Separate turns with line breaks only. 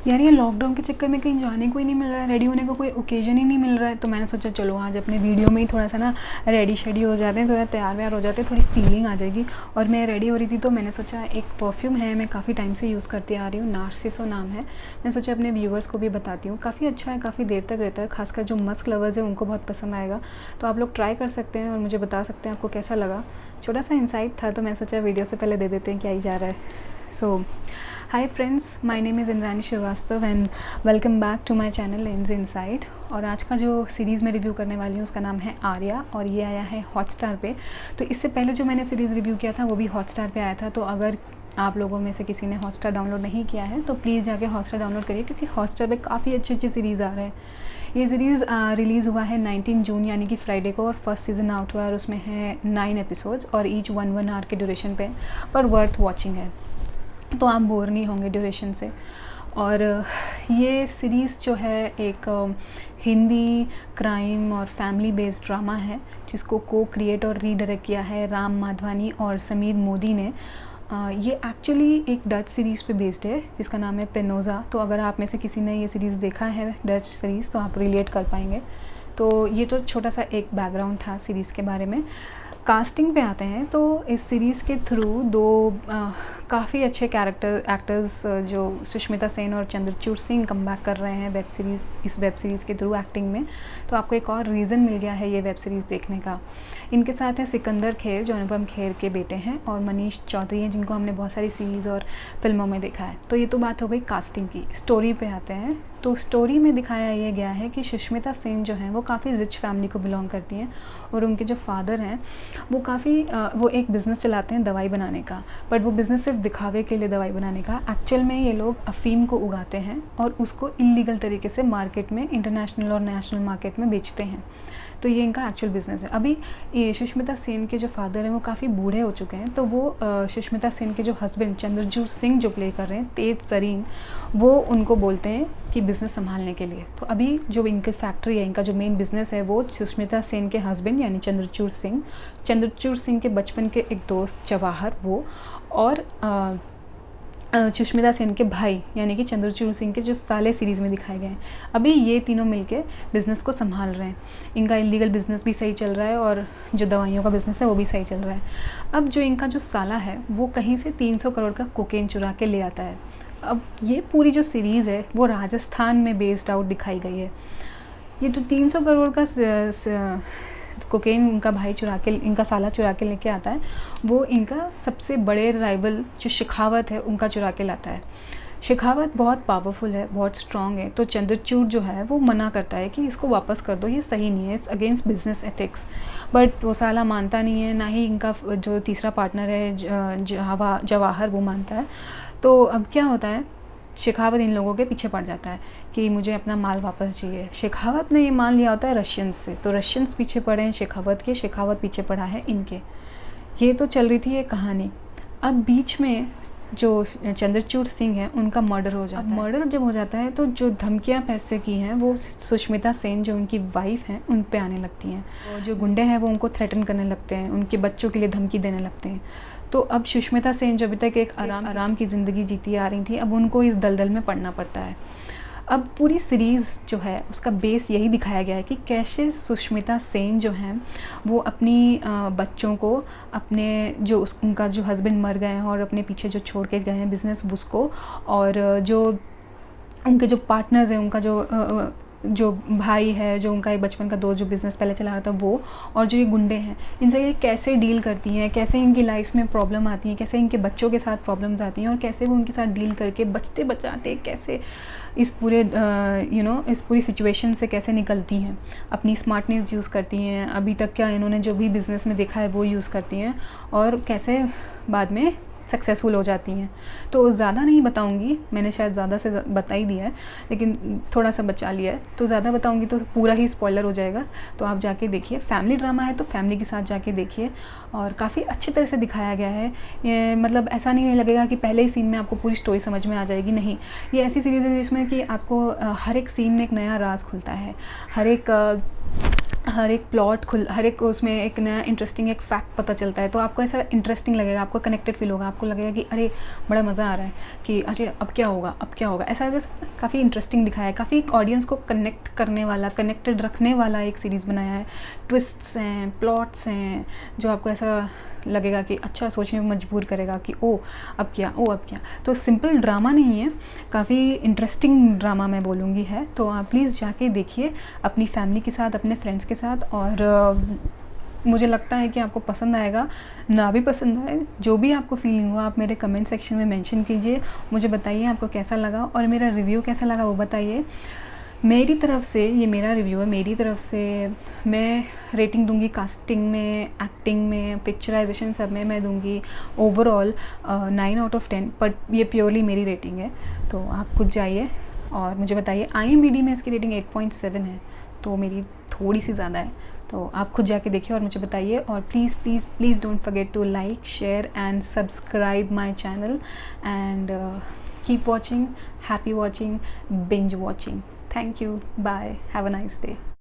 यार ये लॉकडाउन के चक्कर में कहीं जाने को ही नहीं मिल रहा है, रेडी होने का कोई ओकेजन ही नहीं मिल रहा है। तो मैंने सोचा चलो आज अपने वीडियो में ही थोड़ा सा ना रेडी शेडी हो जाते हैं, थोड़ा तैयार व्यार हो जाते हैं, थोड़ी फीलिंग आ जाएगी। और मैं रेडी हो रही थी तो मैंने सोचा एक परफ्यूम है, मैं काफ़ी टाइम से यूज़ करती आ रही हूँ, नार्सिसो नाम है। मैं सोचा अपने व्यूवर्स को भी बताती हूँ, काफ़ी अच्छा है, काफ़ी देर तक रहता है, खासकर जो मस्क लवर्स है उनको बहुत पसंद आएगा। तो आप लोग ट्राई कर सकते हैं और मुझे बता सकते हैं आपको कैसा लगा। छोटा सा इंसाइट था तो मैं सोचा वीडियो से पहले दे देते हैं क्या ही जा रहा है। So, hi friends, my name is Indrani Srivastava and welcome back to my channel lens insight. और आज का जो सीरीज़ मैं रिव्यू करने वाली हूँ उसका नाम है आर्या और ये आया है हॉटस्टार पे। तो इससे पहले जो मैंने सीरीज़ रिव्यू किया था वो भी हॉटस्टार पे आया था। तो अगर आप लोगों में से किसी ने हॉटस्टार डाउनलोड नहीं किया है तो प्लीज़ जाके हॉटस्टार डाउनलोड करिए, क्योंकि हॉटस्टार पे काफ़ी अच्छी अच्छी सीरीज़ आ रहे हैं। ये सीरीज़ रिलीज़ हुआ है 19 जून यानी कि फ्राइडे को, और फर्स्ट सीज़न आउट हुआ है और उसमें है 9 एपिसोड्स और ईच 1 आवर के ड्यूरेशन पे, पर वर्थ वॉचिंग है, तो आप बोर नहीं होंगे ड्यूरेशन से। और ये सीरीज़ जो है एक हिंदी क्राइम और फैमिली बेस्ड ड्रामा है, जिसको को क्रिएट और रीडायरेक्ट किया है राम माधवानी और समीर मोदी ने। ये एक्चुअली एक डच सीरीज़ पे बेस्ड है जिसका नाम है पेनोज़ा। तो अगर आप में से किसी ने ये सीरीज़ देखा है डच सीरीज़ तो आप रिलेट कर पाएंगे। तो ये तो छोटा सा एक बैकग्राउंड था सीरीज़ के बारे में। कास्टिंग पे आते हैं तो इस सीरीज़ के थ्रू दो काफ़ी अच्छे एक्टर्स जो सुष्मिता सेन और चंद्रचूड़ सिंह कम बैक कर रहे हैं इस वेब सीरीज़ के थ्रू एक्टिंग में। तो आपको एक और रीज़न मिल गया है ये वेब सीरीज़ देखने का। इनके साथ हैं सिकंदर खेर जो अनुपम खेर के बेटे हैं, और मनीष चौधरी हैं जिनको हमने बहुत सारी सीरीज़ और फिल्मों में देखा है। तो ये तो बात हो गई कास्टिंग की। स्टोरी पे आते हैं तो स्टोरी में दिखाया ये गया है कि सुष्मिता सेन जो हैं वो काफ़ी रिच फैमिली को बिलोंग करती हैं, और उनके जो फादर हैं वो वो एक बिज़नेस चलाते हैं दवाई बनाने का, बट वो बिज़नेस सिर्फ दिखावे के लिए दवाई बनाने का। एक्चुअल में ये लोग अफ़ीम को उगाते हैं और उसको इलीगल तरीके से मार्केट में, इंटरनेशनल और नेशनल मार्केट में बेचते हैं। तो ये इनका एक्चुअल बिज़नेस है। अभी ये सुष्मिता सेन के जो फादर हैं वो काफ़ी बूढ़े हो चुके हैं, तो वो सुष्मिता सेन के जो हस्बैंड चंद्रचूड़ सिंह जो प्ले कर रहे हैं तेज सरीन, वो उनको बोलते हैं कि बिज़नेस संभालने के लिए। तो अभी जो इनकी फैक्ट्री है, इनका जो मेन बिज़नेस है वो सुष्मिता सेन के हस्बैंड यानी चंद्रचूड़ सिंह के बचपन के एक दोस्त जवाहर वो, और सुष्मिता सेन के भाई यानी कि चंद्रचूड़ सिंह के जो साले सीरीज़ में दिखाए गए हैं, अभी ये तीनों मिलके बिज़नेस को संभाल रहे हैं। इनका इलीगल बिज़नेस भी सही चल रहा है और जो दवाइयों का बिज़नेस है वो भी सही चल रहा है। अब जो इनका जो साला है वो कहीं से 300 करोड़ का कोकेन चुरा के ले आता है। अब ये पूरी जो सीरीज़ है वो राजस्थान में बेस्ड आउट दिखाई गई है। ये जो 300 करोड़ का कोकेन इनका भाई इनका साला चुरा के लेके आता है, वो इनका सबसे बड़े राइवल जो शेखावत है उनका चुरा के लाता है। शेखावत बहुत पावरफुल है, बहुत स्ट्रॉन्ग है, तो चंद्रचूड़ जो है वो मना करता है कि इसको वापस कर दो, ये सही नहीं है, it's against business ethics. But वो साला मानता नहीं है, ना ही इनका जो तीसरा पार्टनर है जवाहर वो मानता है। तो अब क्या होता है, शेखावत इन लोगों के पीछे पड़ जाता है कि मुझे अपना माल वापस चाहिए। शेखावत ने ये मान लिया होता है रशियंस से, तो रशियंस पीछे पड़े हैं शेखावत के, शेखावत पीछे पड़ा है इनके। ये तो चल रही थी ये कहानी। अब बीच में जो चंद्रचूड़ सिंह है उनका मर्डर हो जाता है। मर्डर जब हो जाता है तो जो धमकियाँ पैसे की हैं वो सुष्मिता सेन जो उनकी वाइफ हैं उन पे आने लगती हैं, और जो गुंडे हैं वो उनको थ्रेटन करने लगते हैं, उनके बच्चों के लिए धमकी देने लगते हैं। तो अब सुष्मिता सेन जो अभी तक एक आराम की ज़िंदगी जीती आ रही थी, अब उनको इस दलदल में पड़ना पड़ता है। अब पूरी सीरीज़ जो है उसका बेस यही दिखाया गया है कि कैसे सुष्मिता सेन जो हैं वो अपनी बच्चों को, अपने उनका जो हस्बैंड मर गए हैं और अपने पीछे जो छोड़ के गए हैं बिज़नेस उसको, और जो उनके जो पार्टनर्स हैं, उनका जो भाई है, जो उनका एक बचपन का दोस्त जो बिज़नेस पहले चला रहा था वो, और जो ये गुंडे हैं, इनसे ये कैसे डील करती हैं, कैसे इनकी लाइफ में प्रॉब्लम आती हैं, कैसे इनके बच्चों के साथ प्रॉब्लम्स आती हैं, और कैसे वो उनके साथ डील करके बचते बचाते कैसे इस पूरे इस पूरी सिचुएशन से कैसे निकलती हैं, अपनी स्मार्टनेस यूज़ करती हैं, अभी तक क्या इन्होंने जो भी बिज़नेस में देखा है वो यूज़ करती हैं, और कैसे बाद में सक्सेसफुल हो जाती हैं। तो ज़्यादा नहीं बताऊंगी, मैंने शायद ज़्यादा से बता ही दिया है, लेकिन थोड़ा सा बचा लिया है। तो ज़्यादा बताऊंगी तो पूरा ही स्पॉइलर हो जाएगा, तो आप जाके देखिए। फैमिली ड्रामा है तो फैमिली के साथ जाके देखिए, और काफ़ी अच्छी तरह से दिखाया गया है। ये मतलब ऐसा नहीं लगेगा कि पहले ही सीन में आपको पूरी स्टोरी समझ में आ जाएगी, नहीं। ये ऐसी सीरीज़ है जिसमें कि आपको हर एक सीन में एक नया राज खुलता है, हर एक हर एक उसमें एक नया इंटरेस्टिंग एक फैक्ट पता चलता है, तो आपको ऐसा इंटरेस्टिंग लगेगा, आपको कनेक्टेड फील होगा, आपको लगेगा कि अरे बड़ा मज़ा आ रहा है कि अच्छा अब क्या होगा, अब क्या होगा। ऐसा ऐसा काफ़ी इंटरेस्टिंग दिखाया है, काफ़ी ऑडियंस को कनेक्ट करने वाला, कनेक्टेड रखने वाला एक सीरीज़ बनाया है। ट्विस्ट्स हैं, प्लॉट्स हैं, जो आपको ऐसा लगेगा कि अच्छा सोचने में मजबूर करेगा कि ओ अब क्या, ओ अब क्या। तो सिंपल ड्रामा नहीं है, काफ़ी इंटरेस्टिंग ड्रामा मैं बोलूँगी है। तो आप प्लीज़ जाके देखिए अपनी फैमिली के साथ, अपने फ्रेंड्स के साथ, और मुझे लगता है कि आपको पसंद आएगा। ना भी पसंद आए, जो भी आपको फीलिंग हुआ, आप मेरे कमेंट सेक्शन में मेंशन कीजिए, मुझे बताइए आपको कैसा लगा और मेरा रिव्यू कैसा लगा वो बताइए। मेरी तरफ से ये मेरा रिव्यू है, मेरी तरफ से मैं रेटिंग दूंगी कास्टिंग में, एक्टिंग में, पिक्चराइजेशन सब में मैं दूंगी ओवरऑल 9 आउट ऑफ 10, बट ये प्योरली मेरी रेटिंग है। तो आप खुद जाइए और मुझे बताइए। IMDb में इसकी रेटिंग 8.7 है, तो मेरी थोड़ी सी ज़्यादा है। तो आप खुद जाके देखिए और मुझे बताइए, और please please please don't forget to like, share and subscribe my channel, and keep watching, happy watching, binge watching. Thank you. Bye. Have a nice day.